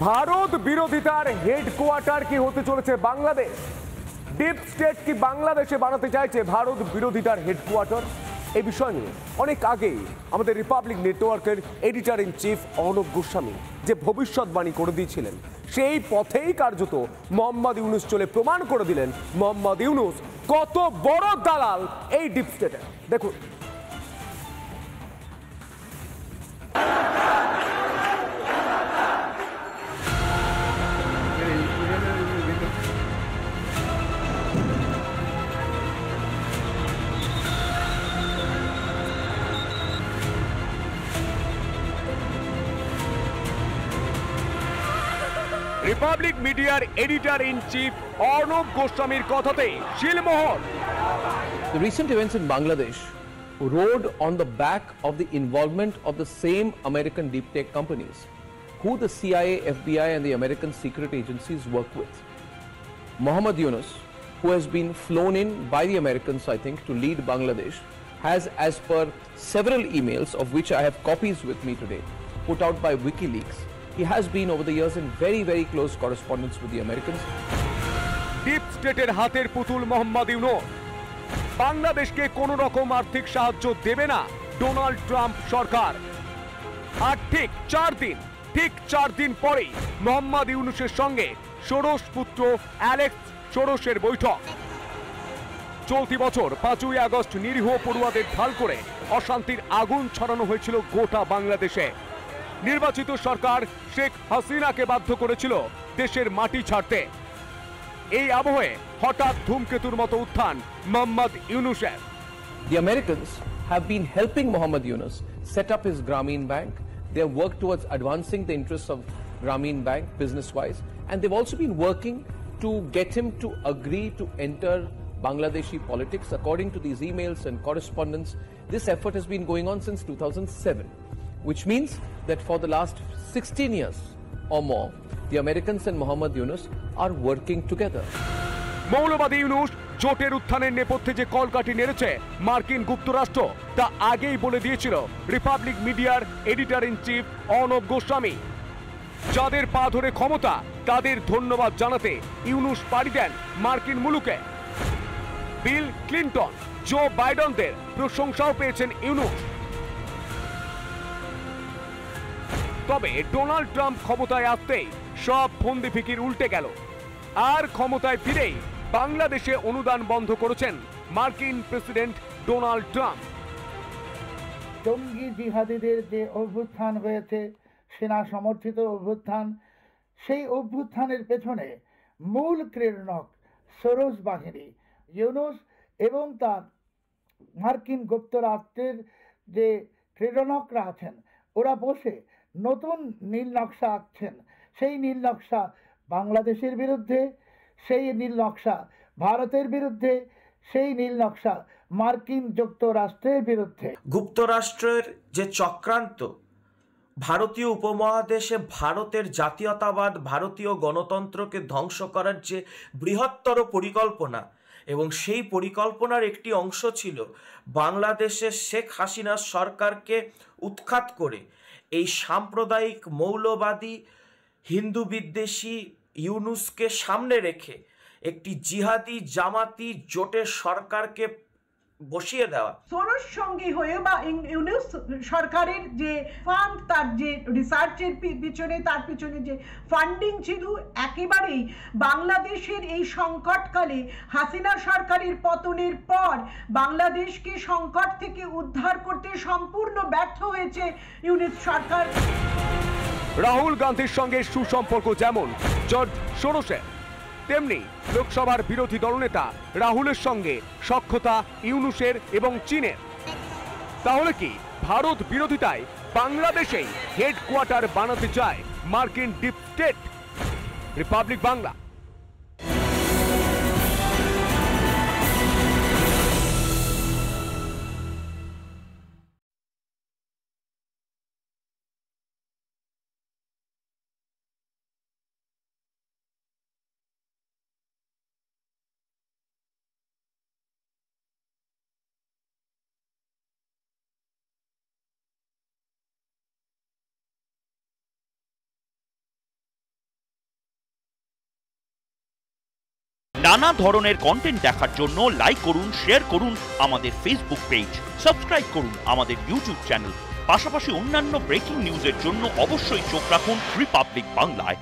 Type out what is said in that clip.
ভারত বিরোধিতার হেডকোয়ার্টার কি হতে চলেছে বাংলাদেশ? ডিপ স্টেট কি বাংলাদেশে বানাতে চাইছে ভারত বিরোধিতার হেডকোয়ার্টার? এই বিষয় নিয়ে অনেক আগেই আমাদের রিপাবলিক নেটওয়ার্কের editor in chief Arnab Goswami যে ভবিষ্যৎবাণী করে দিয়েছিলেন, সেই পথেই কার্যত মোহাম্মদ ইউনূস চলে প্রমাণ করে দিলেন মোহাম্মদ ইউনূস কত বড় দালাল এই ডিপ স্টেটের। দেখুন, রিপাবলিক মিডিয়ার এডিটর ইন চিফ অর্ণব গোস্বামীর কথাতেই শিলমোহর। The recent events in Bangladesh rode on the back of the involvement of the same American deep tech companies who the CIA, FBI and the American secret agencies work with. Mohammad Yunus, who has been flown in by the Americans, I think, to lead Bangladesh, has, as per several emails of which I have copies with me today, put out by WikiLeaks, he has been over the years in very, very close correspondence with the Americans. Deep স্টেটের হাতের পুতুল মোহাম্মদ ইউনূস বাংলাদেশকে কোন রকম আর্থিক সাহায্য দেবে না ডোনাল্ড ট্রাম্প সরকার। আর ঠিক চার দিন পরেই মোহাম্মদ ইউনূসের সঙ্গে সোরস পুত্র অ্যালেক্স সোরসের বৈঠক। চলতি বছর 5ই আগস্ট নিরীহ পড়ুয়াদের ঢাল করে অশান্তির আগুন ছড়ানো হয়েছিল গোটা বাংলাদেশে। নির্বাচিত সরকার শেখ হাসিনাকে বাধ্য করেছিল দেশের মাটি ছাড়তে। এই আবহে হঠাৎ ধূমকেতুর মতো উত্থান Mohammad ইউনূসের। The Americans have been helping Mohammad Yunus set up his Grameen Bank. They have worked towards advancing the interests of Grameen Bank business-wise, and they've also been working to get him to agree to enter Bangladeshi politics. According to these emails and correspondence, this effort has been going on since 2007, which means that for the last 16 years or more, the Americans and Mohammad Yunus are working together. মৌলবাদী ইউনূস জোটের উত্থানের নেপথ্যে যে কলকাঠি নেড়েছে মার্কিন যুক্তরাষ্ট্র তা আগেই বলে দিয়েছিল রিপাবলিক মিডিয়ার editor in chief Arnab Goswami. যাদের পা ধরে ক্ষমতা তাদের ধন্যবাদ জানাতে ইউনূস পাড়ি দেন মার্কিন মুলুকে। বিল ক্লিন্টন, জো বাইডেনদের প্রশংসাও পেয়েছেন ইউনূস। তবে ডোনাল্ড ট্রাম্প ক্ষমতায় আসতেই সব ফন্দি ফিকির উল্টে গেল। আর ক্ষমতায় ফিরেই বাংলাদেশে অনুদান বন্ধ করেছেন মার্কিন প্রেসিডেন্ট ডোনাল্ড ট্রাম্প। জঙ্গি জিহাদিদের যে অভ্যুত্থান হয়েছে, সেনা সমর্থিত অভ্যুত্থান, সেই অভ্যুত্থানের পেছনে মূল প্রেরণক সোরস বাহিনী, ইউনূস এবং তার মার্কিন যুক্তরাষ্ট্রের যে প্রেরণকরা আছেন, ওরা বসে নতুন নীল নকশা আঁকছেন। সেই নীল নকশা বাংলাদেশের বিরুদ্ধে, সেই নীল নকশা ভারতের বিরুদ্ধে, সেই নীল নকশা মার্কিন যুক্তরাষ্ট্রের বিরুদ্ধে। যুক্তরাষ্ট্রের যে চক্রান্ত, ভারতীয় উপমহাদেশে ভারতের জাতীয়তাবাদ, ভারতীয় গণতন্ত্রকে ধ্বংস করার যে বৃহত্তর পরিকল্পনা, এবং সেই পরিকল্পনার একটি অংশ ছিল বাংলাদেশের শেখ হাসিনার সরকারকে উৎখাত করে এই সাম্প্রদায়িক মৌলবাদী হিন্দু বিদ্বেষী ইউনূসকে সামনে রেখে একটি জিহাদি জামাতি জোটের সরকারকে বসিয়ে দেওয়া। সোরস সঙ্গী হয়ে বা ইউনূস সরকারের যে ফান্ড, তার যে রিসার্চের পিছনে, তার পিছনে যে ফান্ডিং ছিল, একেবারেই বাংলাদেশের এই সংকটকালে হাসিনা সরকারের পতনের পর বাংলাদেশকে সংকট থেকে উদ্ধার করতে সম্পূর্ণ ব্যর্থ হয়েছে ইউনূস সরকার। রাহুল গান্ধীর সঙ্গে সুসম্পর্ক যেমন জর্জ সোরসের, তেমনি লোকসভার বিরোধী দলনেতা রাহুলের সঙ্গে সখ্যতা ইউনূসের এবং চীনের। তাহলে কি ভারত বিরোধিতায় বাংলাদেশেই হেডকোয়ার্টার বানাতে চায় মার্কিন ডিপ স্টেট? রিপাবলিক বাংলা। নানা ধরনের কন্টেন্ট দেখার জন্য লাইক করুন, শেয়ার করুন আমাদের ফেসবুক পেজ, সাবস্ক্রাইব করুন আমাদের ইউটিউব চ্যানেল। পাশাপাশি অন্যান্য ব্রেকিং নিউজের জন্য অবশ্যই চোখ রাখুন রিপাবলিক বাংলায়।